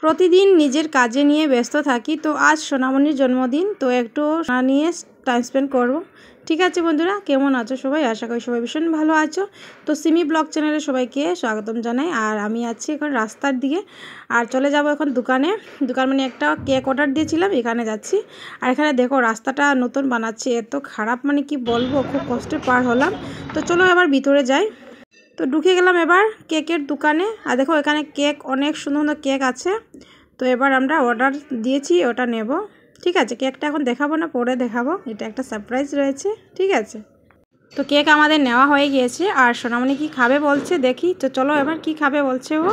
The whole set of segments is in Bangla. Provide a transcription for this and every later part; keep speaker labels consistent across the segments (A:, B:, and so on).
A: প্রতিদিন নিজের কাজে নিয়ে ব্যস্ত থাকি, তো আজ সোনামণির জন্মদিন, তো একটু সোনা নিয়ে টাইম স্পেন্ড করব। ঠিক আছে বন্ধুরা, কেমন আছো সবাই? আশা করি সবাই ভীষণ ভালো আছো। তো সিমি ব্লগ চ্যানেলে সবাইকে স্বাগতম জানাই। আর আমি আছি এখন রাস্তার দিকে, আর চলে যাব এখন দোকান মানে একটা কেক অর্ডার দিয়েছিলাম, এখানে যাচ্ছি। আর এখানে দেখো রাস্তাটা নতুন বানাচ্ছে, এত খারাপ মানে কি বলবো, খুব কষ্টে পার হলাম। তো চলো এবার ভিতরে যাই। তো ঢুকে গেলাম এবার কেকের দোকানে। আর দেখো এখানে কেক, অনেক সুন্দর সুন্দর কেক আছে। তো এবার আমরা অর্ডার দিয়েছি, ওটা নেব। ঠিক আছে, কেকটা এখন দেখাবো না, পরে দেখাবো, এটা একটা সারপ্রাইজ রয়েছে। ঠিক আছে, তো কেক আমাদের নেওয়া হয়ে গিয়েছে। আর সোনামণি কি খাবে বলছে, দেখি। তো চলো এবার কি খাবে বলছে ও।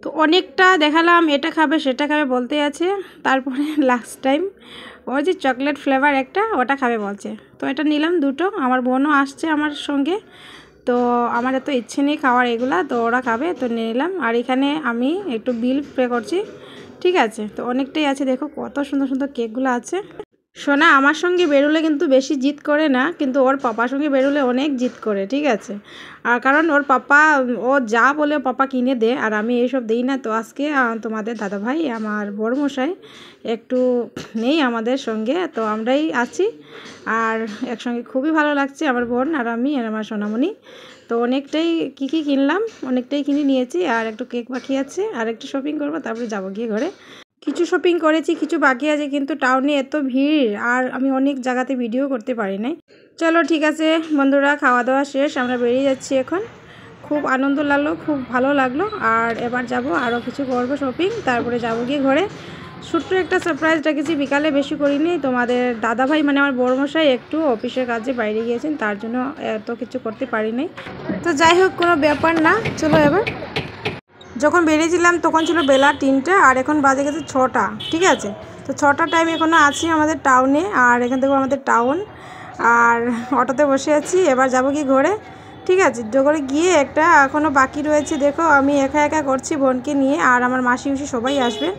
A: তো অনেকটা দেখালাম, এটা খাবে সেটা খাবে বলতে আছে। তারপরে লাস্ট টাইম ওই যে চকলেট ফ্লেভার একটা, ওটা খাবে বলছে। তো এটা নিলাম দুটো, আমার বোনও আসছে আমার সঙ্গে। তো আমার এত ইচ্ছে নেই খাওয়ার এগুলা, তো ওরা খাবে, তো নিয়ে নিলাম। আর এখানে আমি একটু বিল পে করছি। ঠিক আছে, তো অনেকটাই আছে, দেখো কত সুন্দর সুন্দর কেকগুলো আছে। সোনা আমার সঙ্গে বেরোলে কিন্তু বেশি জিদ করে না, কিন্তু ওর পাপার সঙ্গে বেরোলে অনেক জিদ করে। ঠিক আছে, আর কারণ ওর পাপা, ও যা বলে পাপা কিনে দে, আর আমি এইসব দিই না। তো আজকে তোমাদের দাদাভাই, আমার বড়মশাই একটু নেই আমাদের সঙ্গে, তো আমরাই আছি। আর একসঙ্গে খুবই ভালো লাগছে, আমার বোন আর আমি আর আমার সোনামণি। তো অনেকটাই কী কিনলাম, অনেকটাই কিনে নিয়েছি। আর একটু কেক বাকি আছে, আর একটু শপিং করবো, তারপরে যাবো গিয়ে ঘরে। কিছু শপিং করেছি, কিছু বাকি আছে, কিন্তু টাউনে এত ভিড়, আর আমি অনেক জায়গাতে ভিডিও করতে পারি নাই। চলো ঠিক আছে বন্ধুরা, খাওয়া দাওয়া শেষ, আমরা বেরিয়ে যাচ্ছি এখন। খুব আনন্দ লাগলো, খুব ভালো লাগলো। আর এবার যাব, আরও কিছু করবো শপিং, তারপরে যাবো গিয়ে ঘরে। ছোট্ট একটা সারপ্রাইজ রেখেছি, বিকালে বেশি করিনি। তোমাদের দাদাভাই মানে আমার বড়মশাই একটু অফিসের কাজে বাইরে গিয়েছেন, তার জন্য এত কিছু করতে পারি নাই। তো যাই হোক, কোনো ব্যাপার না। চলো এবার, যখন বেরিয়েছিলাম তখন ছিল বেলা 3টা, আর এখন বাজে গেছে 6টা। ঠিক আছে, তো 6টার টাইম এখনও আছি আমাদের টাউনে। আর এখান থেকে আমাদের টাউন, আর অটোতে বসে আছি। এবার যাবো কি ঘরে। ঠিক আছে, ঘরে গিয়ে একটা এখনও বাকি রয়েছে। দেখো আমি একা একা করছি বোনকে নিয়ে, আর আমার মাসি উসি সবাই আসবে,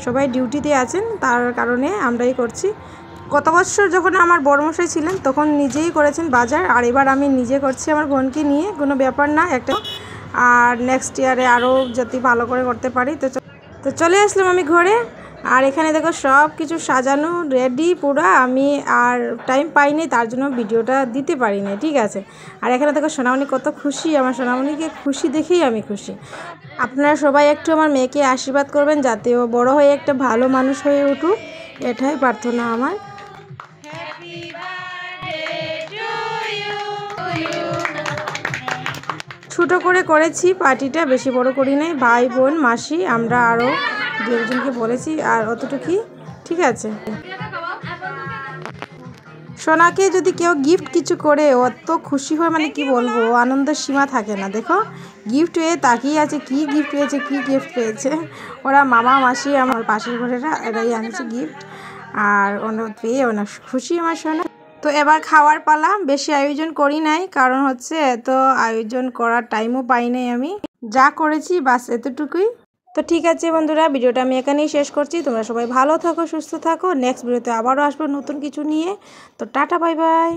A: সবাই ডিউটিতে আছেন, তার কারণে আমরাই করছি। গত বছর যখন আমার বড়মশাই ছিলেন তখন নিজেই করেছেন বাজার, আর এবার আমি নিজে করছি আমার বোনকে নিয়ে। কোনো ব্যাপার না একটা, আর নেক্সট ইয়ারে আরও যদি ভালো করে করতে পারি। তো চলে আসলাম আমি ঘরে। আর এখানে দেখো সব কিছু সাজানো রেডি পুরো। আমি আর টাইম পাইনি, তার জন্য ভিডিওটা দিতে পারি নাই। ঠিক আছে, আর এখানে দেখো সোনামণি কত খুশি, আমার সোনামণিকে খুশি দেখেই আমি খুশি। আপনারা সবাই একটু আমার মেয়েকে আশীর্বাদ করবেন, যাতে ও বড় হয়ে একটা ভালো মানুষ হয়ে উঠুক, এটাই প্রার্থনা আমার। ছোটো করে করেছি পার্টিটা, বেশি বড় করি নাই। ভাই বোন মাসি আমরা আরও দু একজনকে বলেছি, আর অতটুকুই। ঠিক আছে, সোনাকে যদি কেউ গিফট কিছু করে অত খুশি হয়, মানে কি বলবো, আনন্দের সীমা থাকে না। দেখো গিফট পেয়ে তাকিয়ে আছে, কি গিফট পেয়েছে, কি গিফট পেয়েছে। ওরা মামা মাসি আমার পাশের ঘরেরা, এরাই আনেছে গিফট। আর অনেক পেয়ে অনেক খুশি আমার সোনা। তো এবার খাওয়ার পালা। বেশি আয়োজন করি নাই, কারণ হচ্ছে এত আয়োজন করার টাইমও পাই নাই আমি। যা করেছি বাস এতটুকুই। তো ঠিক আছে বন্ধুরা, ভিডিওটা আমি এখানেই শেষ করছি। তোমরা সবাই ভালো থাকো, সুস্থ থাকো। নেক্সট ভিডিওতে আবারও আসবো নতুন কিছু নিয়ে। তো টাটা, বাই বাই।